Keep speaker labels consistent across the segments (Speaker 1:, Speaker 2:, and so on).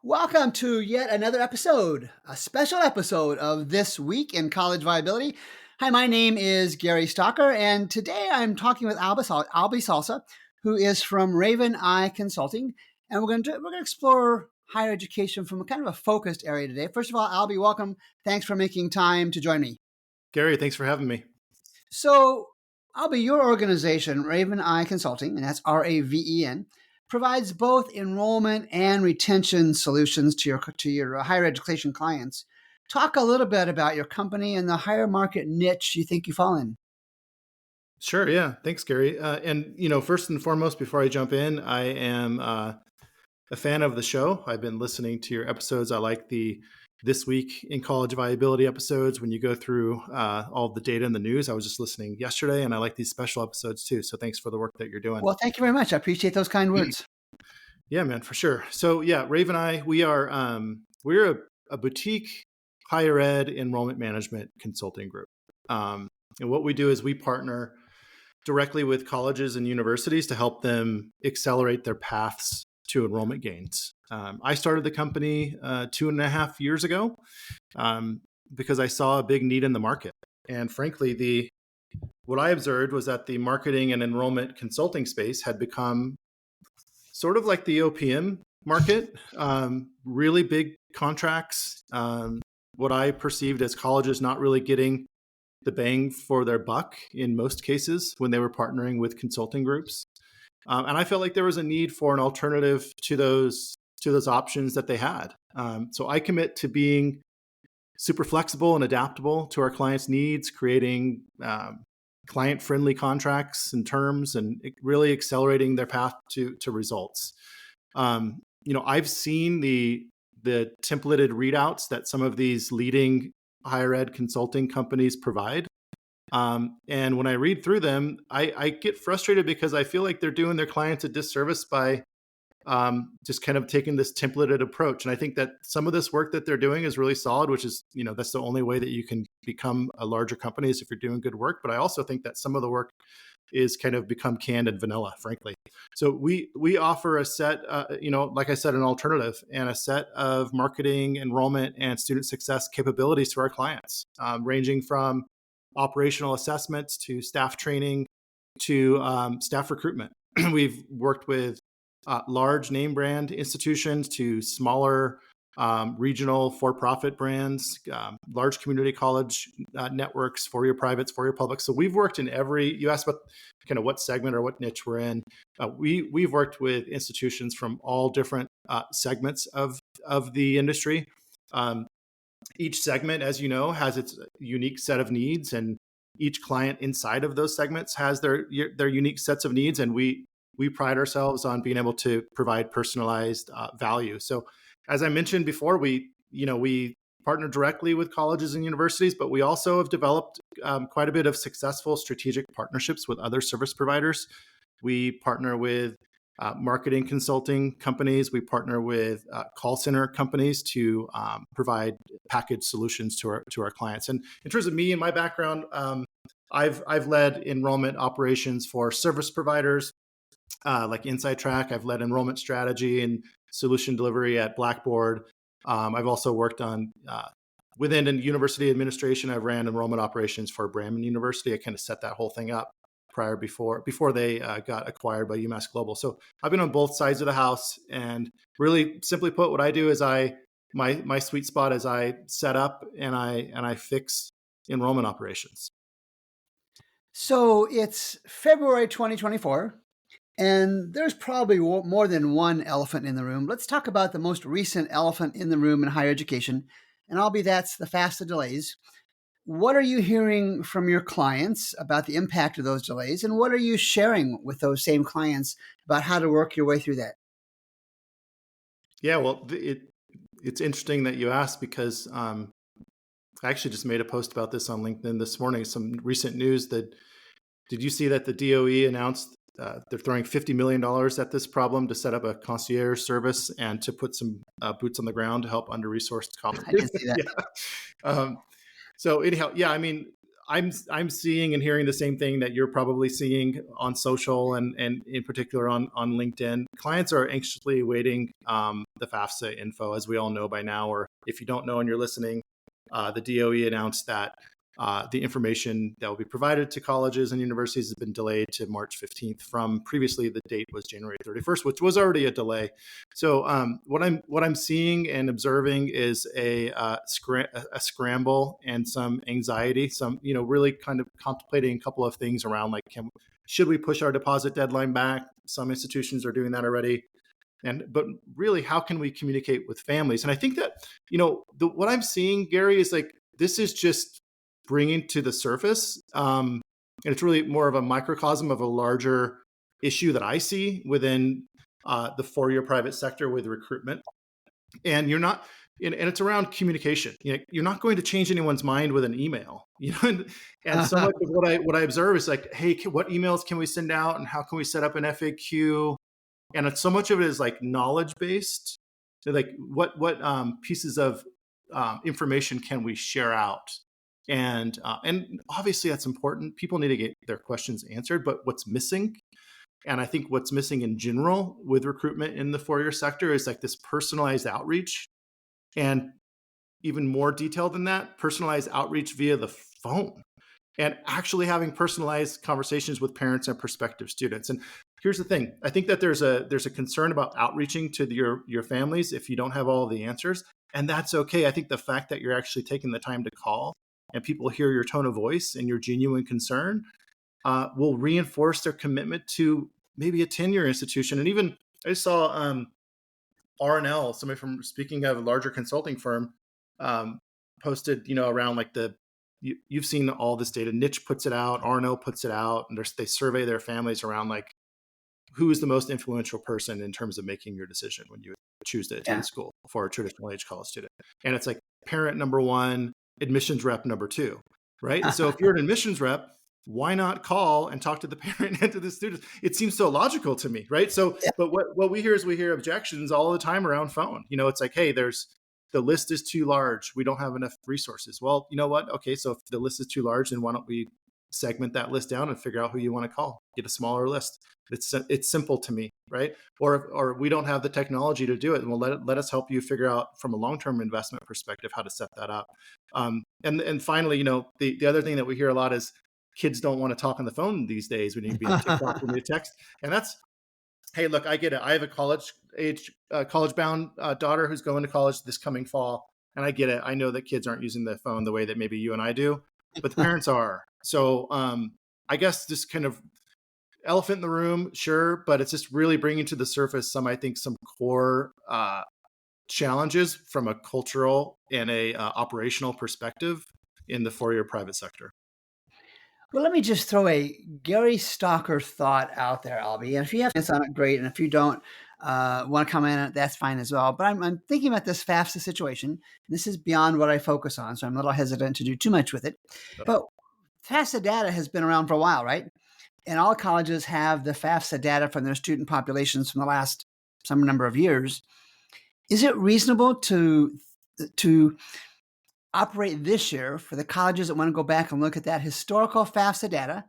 Speaker 1: Welcome to yet another episode, a special episode of This Week in College Viability. Hi, my name is Gary Stalker, and today I'm talking with Alby Salsa, who is from Raven Eye Consulting, and we're going to explore higher education from a kind of a focused area today. First of all, Alby, welcome. Thanks for making time to join me.
Speaker 2: Gary, thanks for having me.
Speaker 1: So, Alby, your organization, Raven Eye Consulting, and that's RAVEN, provides both enrollment and retention solutions to your higher education clients. Talk a little bit about your company and the higher market niche you think you fall in.
Speaker 2: Sure, yeah. Thanks, Gary. First and foremost, before I jump in, I am a fan of the show. I've been listening to your episodes. I like the This Week in College Viability episodes when you go through all the data and the news. I was just listening yesterday, and I like these special episodes too. So thanks for the work that you're doing.
Speaker 1: Well, thank you very much. I appreciate those kind words.
Speaker 2: Yeah, man, for sure. So yeah, Raven Eye, we're a boutique higher ed enrollment management consulting group. And what we do is we partner directly with colleges and universities to help them accelerate their paths to enrollment gains. I started the company 2.5 years ago because I saw a big need in the market. And frankly, what I observed was that the marketing and enrollment consulting space had become sort of like the OPM market, really big contracts, what I perceived as colleges not really getting the bang for their buck in most cases when they were partnering with consulting groups. And I felt like there was a need for an alternative to those options that they had. So I commit to being super flexible and adaptable to our clients' needs, creating client-friendly contracts and terms, and really accelerating their path to results. I've seen the templated readouts that some of these leading higher ed consulting companies provide. And when I read through them, I get frustrated because I feel like they're doing their clients a disservice by just kind of taking this templated approach. And I think that some of this work that they're doing is really solid, which is, that's the only way that you can become a larger company is if you're doing good work. But I also think that some of the work is kind of become canned and vanilla, frankly. So we offer a set, like I said, an alternative and a set of marketing, enrollment, and student success capabilities to our clients, ranging from operational assessments to staff training to staff recruitment. We've worked with large name brand institutions to smaller regional for-profit brands, large community college networks, for your privates, for your publics. So we've worked in you asked about kind of what segment or what niche we're in. We've worked with institutions from all different segments of the industry. Each segment, as you know, has its unique set of needs, and each client inside of those segments has their unique sets of needs. And we pride ourselves on being able to provide personalized value. So as I mentioned before, we partner directly with colleges and universities, but we also have developed quite a bit of successful strategic partnerships with other service providers. We partner with marketing consulting companies. We partner with call center companies to provide package solutions to our clients. And in terms of me and my background, I've led enrollment operations for service providers like Inside Track. I've led enrollment strategy and solution delivery at Blackboard. I've also worked on within a university administration. I've ran enrollment operations for Brandman University. I kind of set that whole thing up before they got acquired by UMass Global. So I've been on both sides of the house, and really simply put, what I do is my sweet spot is I set up and I fix enrollment operations.
Speaker 1: So it's February 2024. And there's probably more than one elephant in the room. Let's talk about the most recent elephant in the room in higher education. And that's the FAFSA delays. What are you hearing from your clients about the impact of those delays? And what are you sharing with those same clients about how to work your way through that?
Speaker 2: Yeah, well, it's interesting that you asked because I actually just made a post about this on LinkedIn this morning. Some recent news did you see that the DOE announced they're throwing $50 million at this problem to set up a concierge service and to put some boots on the ground to help under-resourced colleges?
Speaker 1: I did see that.
Speaker 2: Yeah. So anyhow, yeah, I mean, I'm seeing and hearing the same thing that you're probably seeing on social and in particular on LinkedIn. Clients are anxiously awaiting the FAFSA info, as we all know by now. Or if you don't know and you're listening, the DOE announced that the information that will be provided to colleges and universities has been delayed to March 15th from previously the date was January 31st, which was already a delay. So what I'm seeing and observing is a scramble and some anxiety, some really kind of contemplating a couple of things around like should we push our deposit deadline back? Some institutions are doing that already. But really, how can we communicate with families? And I think that what I'm seeing, Gary, is like this is just bringing to the surface. And it's really more of a microcosm of a larger issue that I see within the four-year private sector with recruitment. And you're not, and it's around communication. You're not going to change anyone's mind with an email. And so much of what I observe is like, hey, what emails can we send out, and how can we set up an FAQ? And it's so much of it is like knowledge based. So like, what pieces of information can we share out? And obviously that's important. People need to get their questions answered, but what's missing, and I think what's missing in general with recruitment in the four-year sector is like this personalized outreach, and even more detailed than that, personalized outreach via the phone, and actually having personalized conversations with parents and prospective students. And here's the thing. I think that there's a concern about outreaching to your families if you don't have all the answers, and that's okay. I think the fact that you're actually taking the time to call and people hear your tone of voice and your genuine concern will reinforce their commitment to maybe attend your institution. And even I saw R&L, somebody from, speaking of a larger consulting firm, posted, around like you've seen all this data. Niche puts it out, R&L puts it out, and they survey their families around like who is the most influential person in terms of making your decision when you choose to attend school for a traditional age college student. And it's like parent number one, admissions rep number two, right? So if you're an admissions rep, why not call and talk to the parent and to the students? It seems so logical to me, right? So, but what we hear is we hear objections all the time around phone. It's like, hey, the list is too large. We don't have enough resources. Well, you know what? Okay, so if the list is too large, then why don't we segment that list down and figure out who you want to call? Get a smaller list. It's simple to me, right? Or we don't have the technology to do it, and we'll let us help you figure out from a long-term investment perspective how to set that up. And finally, the other thing that we hear a lot is kids don't want to talk on the phone these days. We need to be on TikTok, we need to text, and that's, hey, look, I get it. I have a college-bound daughter who's going to college this coming fall, and I get it. I know that kids aren't using the phone the way that maybe you and I do, but the parents are. So I guess this kind of elephant in the room, sure, but it's just really bringing to the surface some core challenges from a cultural and a operational perspective in the four-year private sector.
Speaker 1: Well, let me just throw a Gary Stalker thought out there, Alby. And if you have thoughts on it, great. And if you don't want to comment on it, that's fine as well. But I'm thinking about this FAFSA situation. This is beyond what I focus on, so I'm a little hesitant to do too much with it. But FAFSA data has been around for a while, right? And all colleges have the FAFSA data from their student populations from the last some number of years. Is it reasonable to operate this year for the colleges that want to go back and look at that historical FAFSA data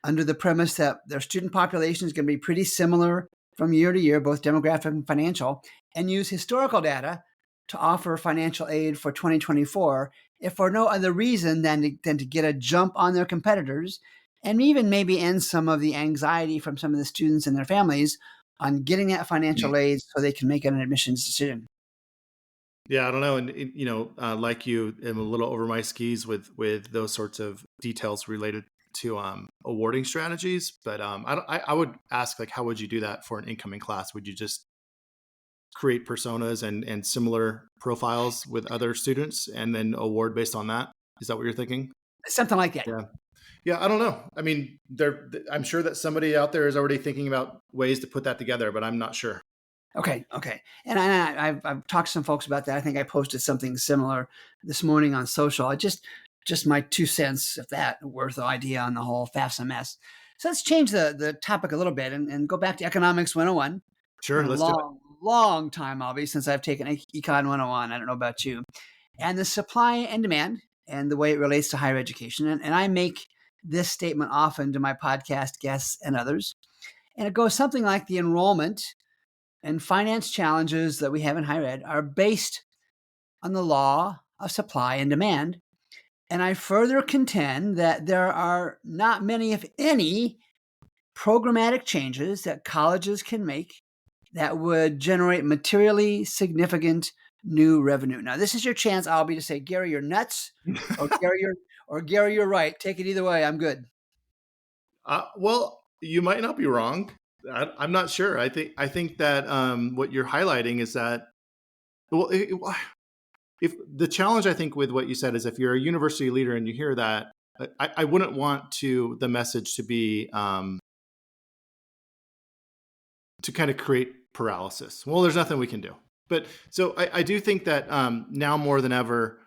Speaker 1: under the premise that their student population is going to be pretty similar from year to year, both demographic and financial, and use historical data to offer financial aid for 2024, if for no other reason than to get a jump on their competitors, and even maybe end some of the anxiety from some of the students and their families on getting that financial aid so they can make an admissions decision?
Speaker 2: Yeah, I don't know. And, like you, I'm a little over my skis with those sorts of details related to awarding strategies. But I would ask, like, how would you do that for an incoming class? Would you just create personas and similar profiles with other students and then award based on that? Is that what you're thinking?
Speaker 1: Something like that.
Speaker 2: Yeah, I don't know. I mean, I'm sure that somebody out there is already thinking about ways to put that together, but I'm not sure.
Speaker 1: Okay. And I've talked to some folks about that. I think I posted something similar this morning on social. I just my 2 cents, if that worth the idea on the whole FAFSA mess. So let's change the topic a little bit and go back to Economics 101.
Speaker 2: Sure, let's do it.
Speaker 1: Long time, Albie, since I've taken Econ 101. I don't know about you. And the supply and demand and the way it relates to higher education. And I make this statement often to my podcast guests and others. And it goes something like the enrollment and finance challenges that we have in higher ed are based on the law of supply and demand. And I further contend that there are not many, if any, programmatic changes that colleges can make that would generate materially significant new revenue. Now, this is your chance, Albie, to say, Gary, you're nuts, or Gary, you're right. Take it either way. I'm good.
Speaker 2: Well, you might not be wrong. I'm not sure. I think that what you're highlighting is that, well, if the challenge I think with what you said is if you're a university leader and you hear that, I wouldn't want the message to be to kind of create paralysis. Well, there's nothing we can do. But so I do think that now more than ever,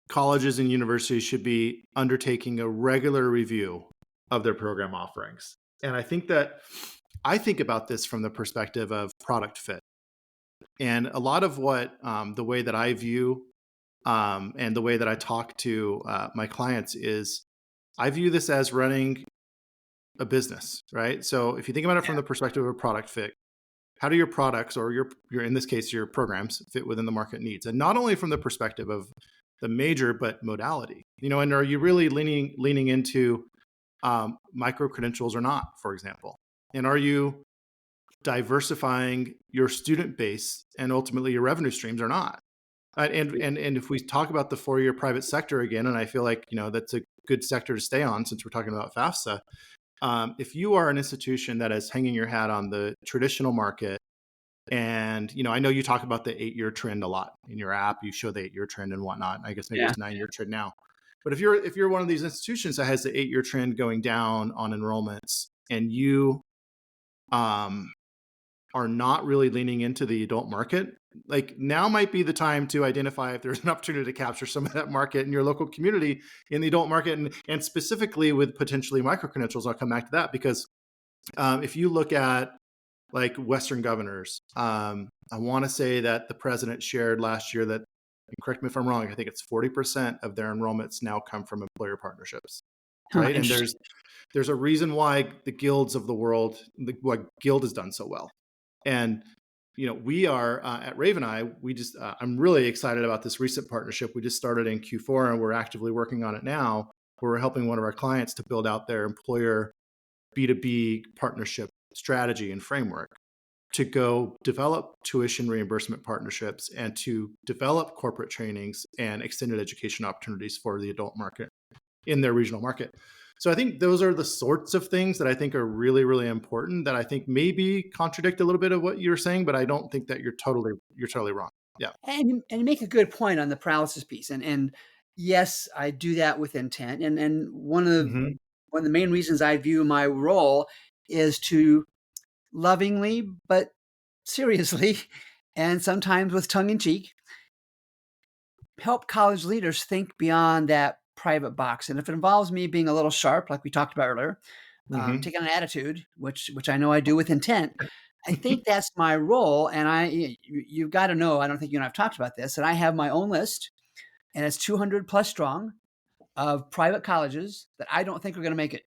Speaker 2: colleges and universities should be undertaking a regular review of their program offerings. And I think about this from the perspective of product fit. And a lot of what the way that I view and the way that I talk to my clients is I view this as running a business, right? So if you think about it from the perspective of a product fit, how do your products or your in this case, your programs fit within the market needs? And not only from the perspective of the major, but modality, and are you really leaning into micro credentials or not, for example? And are you diversifying your student base and ultimately your revenue streams or not? And if we talk about the 4-year private sector again, and I feel like that's a good sector to stay on since we're talking about FAFSA. If you are an institution that is hanging your hat on the traditional market, and I know you talk about the 8-year trend a lot in your app, you show the 8-year trend and whatnot. I guess maybe it's 9-year trend now. But if you're one of these institutions that has the 8-year trend going down on enrollments, and you are not really leaning into the adult market, like now might be the time to identify if there's an opportunity to capture some of that market in your local community in the adult market, and specifically with potentially micro credentials. I'll come back to that because if you look at like Western governors, I want to say that the president shared last year that, and correct me if I'm wrong, I think it's 40% of their enrollments now come from employer partnerships, right? And there's a reason why the guilds of the world, what Guild has done so well. And we are at Raven Eye. We just I'm really excited about this recent partnership we just started in Q4, and we're actively working on it now. Where we're helping one of our clients to build out their employer B2B partnership strategy and framework to go develop tuition reimbursement partnerships and to develop corporate trainings and extended education opportunities for the adult market in their regional market. So I think those are the sorts of things that I think are really, really important, that I think maybe contradict a little bit of what you're saying, but I don't think that you're totally wrong. Yeah.
Speaker 1: And you make a good point on the paralysis piece. And yes, I do that with intent. And one of the main reasons I view my role is to lovingly, but seriously, and sometimes with tongue in cheek, help college leaders think beyond that private box. And if it involves me being a little sharp, like we talked about earlier, taking an attitude, which I know I do with intent, I think that's my role. And you've got to know, I don't think you and I've talked about this, and I have my own list, and it's 200 plus strong of private colleges that I don't think are going to make it.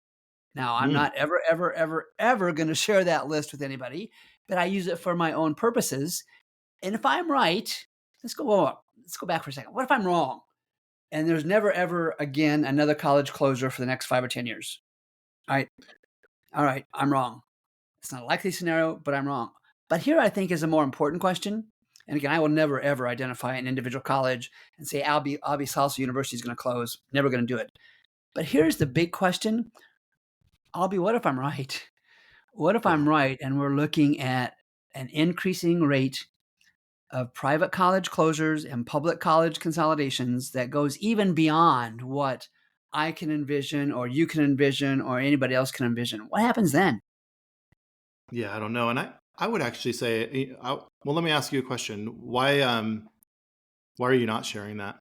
Speaker 1: Now, I'm not ever going to share that list with anybody, but I use it for my own purposes. And if I'm right, let's go back for a second. What if I'm wrong? And there's never, ever again another college closure for the next 5 or 10 years. All right, I'm wrong. It's not a likely scenario, but I'm wrong. But here I think is a more important question. And again, I will never, ever identify an individual college and say Alby Salsa University is going to close. Never going to do it. But here's the big question. Alby, what if I'm right? What if I'm right and we're looking at an increasing rate of private college closures and public college consolidations that goes even beyond what I can envision or you can envision or anybody else can envision? What happens then?
Speaker 2: Yeah, I don't know. And I would actually say, well, let me ask you a question. Why are you not sharing that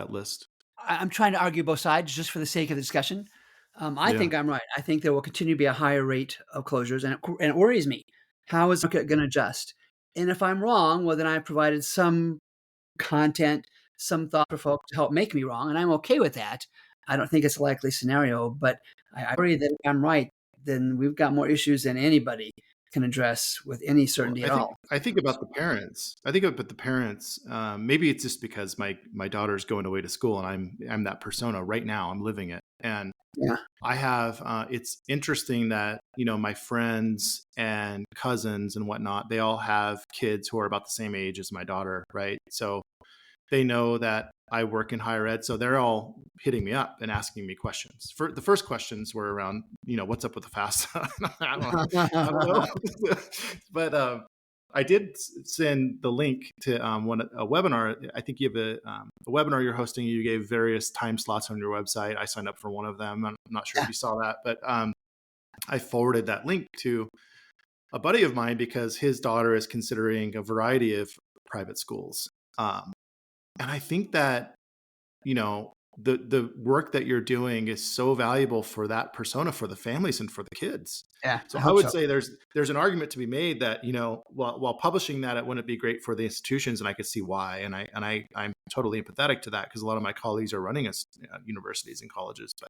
Speaker 2: list?
Speaker 1: I'm trying to argue both sides just for the sake of the discussion. I think I'm right. I think there will continue to be a higher rate of closures, and it worries me. How is the market going to adjust? And if I'm wrong, well, then I provided some content, some thought provoke to help make me wrong, and I'm okay with that. I don't think it's a likely scenario, but I worry that if I'm right, then we've got more issues than anybody can address with any
Speaker 2: Well,
Speaker 1: certainty at all.
Speaker 2: I think about the parents. I think about the parents. Maybe it's just because my daughter's going away to school, and I'm that persona right now. I'm living it, and
Speaker 1: Yeah.
Speaker 2: I have. It's interesting that my friends and cousins and whatnot. They all have kids who are about the same age as my daughter, right? So they know that I work in higher ed, so they're all hitting me up and asking me questions. The first questions were around, what's up with the FAFSA? I don't know. But I did send the link to a webinar. I think you have a webinar you're hosting. You gave various time slots on your website. I signed up for one of them. I'm not sure if you saw that, but I forwarded that link to a buddy of mine because his daughter is considering a variety of private schools. And I think that, the work that you're doing is so valuable for that persona, for the families and for the kids.
Speaker 1: Yeah,
Speaker 2: So
Speaker 1: I
Speaker 2: I
Speaker 1: hope
Speaker 2: would
Speaker 1: so.
Speaker 2: say there's an argument to be made that, while publishing that, it wouldn't be great for the institutions. And I could see why. And I'm totally empathetic to that because a lot of my colleagues are running universities and colleges. But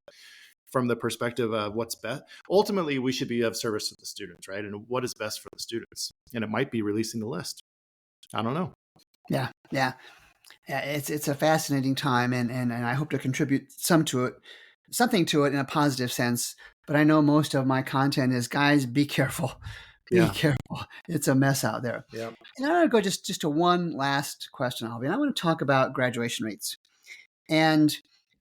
Speaker 2: from the perspective of what's best, ultimately, we should be of service to the students, right? And what is best for the students? And it might be releasing the list. I don't know.
Speaker 1: Yeah, yeah. Yeah, it's a fascinating time, and I hope to contribute something to it in a positive sense. But I know most of my content is, guys, be careful, be
Speaker 2: Yeah.
Speaker 1: careful. It's a mess out there.
Speaker 2: Yeah.
Speaker 1: And I want to go just to one last question, Alby, and I want to talk about graduation rates. And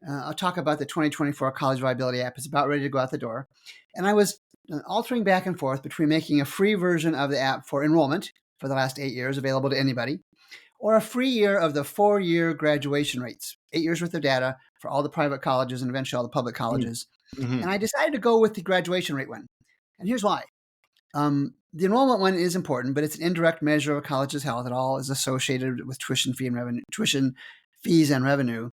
Speaker 1: I'll talk about the 2024 College Viability app. It's about ready to go out the door. And I was altering back and forth between making a free version of the app for enrollment for the last 8 years available to anybody, or a free year of the 4-year graduation rates, 8 years worth of data for all the private colleges and eventually all the public colleges.
Speaker 2: Mm-hmm.
Speaker 1: And I decided to go with the graduation rate one. And here's why. The enrollment one is important, but it's an indirect measure of a college's health. It all is associated with tuition fees and revenue.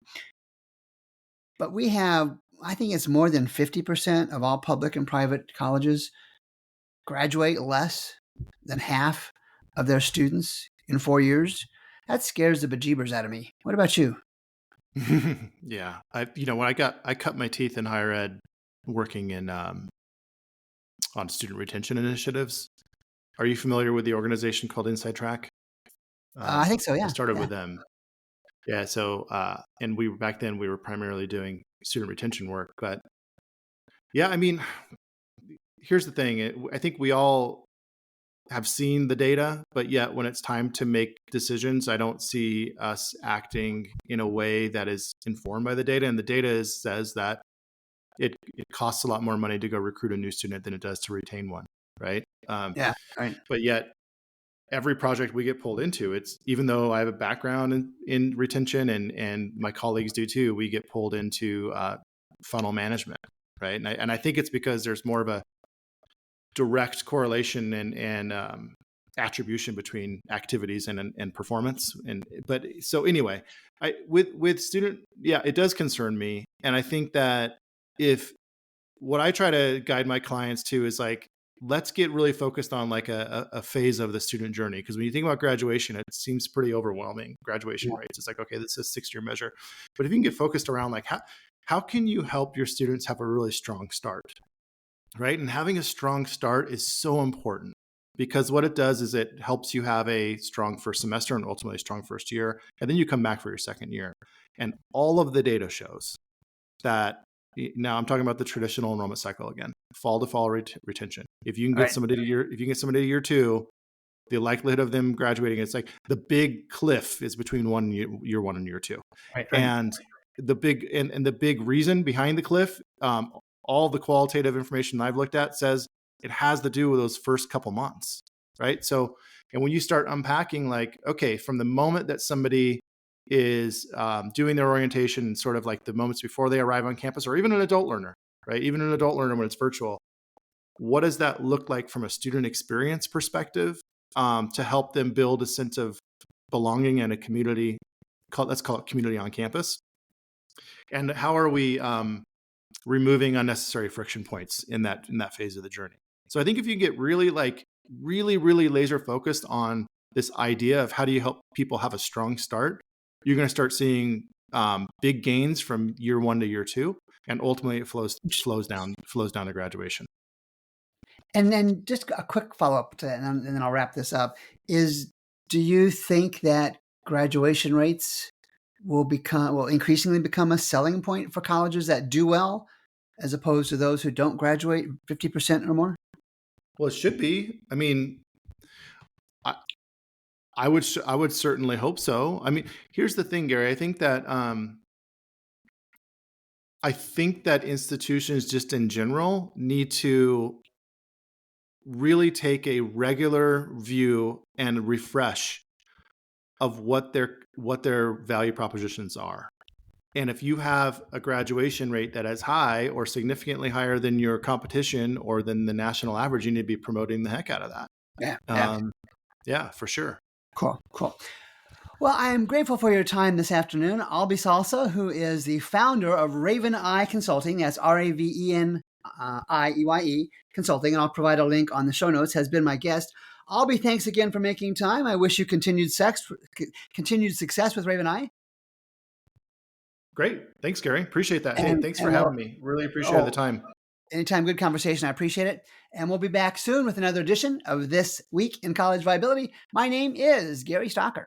Speaker 1: But we have, I think it's more than 50% of all public and private colleges graduate less than half of their students in 4 years. That scares the bejeebers out of me. What about you?
Speaker 2: Yeah. When I cut my teeth in higher ed working in on student retention initiatives. Are you familiar with the organization called Inside Track?
Speaker 1: I think so.
Speaker 2: I
Speaker 1: Yeah.
Speaker 2: started
Speaker 1: Yeah.
Speaker 2: with them. Yeah. So, and back then we were primarily doing student retention work, but yeah, I mean, here's the thing. I think we all have seen the data, but yet when it's time to make decisions, I don't see us acting in a way that is informed by the data. And the data says that it costs a lot more money to go recruit a new student than it does to retain one, right?
Speaker 1: Yeah. Right.
Speaker 2: But yet every project we get pulled into, it's, even though I have a background in retention and my colleagues do too, we get pulled into funnel management, right? And I think it's because there's more of a direct correlation and attribution between activities and performance. But so anyway, with student, yeah, it does concern me. And I think that if what I try to guide my clients to is like, let's get really focused on like a phase of the student journey. Because when you think about graduation, it seems pretty overwhelming. Graduation
Speaker 1: Yeah.
Speaker 2: rates, it's like, okay, this is a 6-year measure. But if you can get focused around like how can you help your students have a really strong start, right? And having a strong start is so important because what it does is it helps you have a strong first semester and ultimately a strong first year. And then you come back for your second year. And all of the data shows that. Now I'm talking about the traditional enrollment cycle again, fall to fall retention. If you can get somebody to year 2, the likelihood of them graduating, it's like the big cliff is between year 1 and year 2.
Speaker 1: Right.
Speaker 2: And the big reason behind the cliff, all the qualitative information I've looked at says it has to do with those first couple months, right? So, and when you start unpacking, like, okay, from the moment that somebody is doing their orientation, sort of like the moments before they arrive on campus, or even an adult learner, right? Even an adult learner when it's virtual, what does that look like from a student experience perspective to help them build a sense of belonging and a community? Let's call it community on campus. And how are we removing unnecessary friction points in that phase of the journey? So I think if you get really laser focused on this idea of how do you help people have a strong start, you're going to start seeing big gains from year 1 to year 2, and ultimately it flows down to graduation.
Speaker 1: And then just a quick follow-up to that, and then I'll wrap this up, is do you think that graduation rates will increasingly become a selling point for colleges that do well, as opposed to those who don't graduate 50% or more?
Speaker 2: Well, it should be. I mean, I would certainly hope so. I mean, here's the thing, Gary. I think that institutions just in general need to really take a regular view and refresh of what their value propositions are. And if you have a graduation rate that is high or significantly higher than your competition or than the national average, you need to be promoting the heck out of that.
Speaker 1: Yeah.
Speaker 2: Yeah, for sure.
Speaker 1: Cool. Well, I am grateful for your time this afternoon. Alby Salsa, who is the founder of Raven Eye Consulting, that's RAVENIEYE Consulting, and I'll provide a link on the show notes, has been my guest. Alby, thanks again for making time. I wish you continued success with Raven Eye.
Speaker 2: Great. Thanks, Gary. Appreciate that. Hey, thanks for having me. Really appreciate the time.
Speaker 1: Anytime. Good conversation. I appreciate it. And we'll be back soon with another edition of This Week in College Viability. My name is Gary Stocker.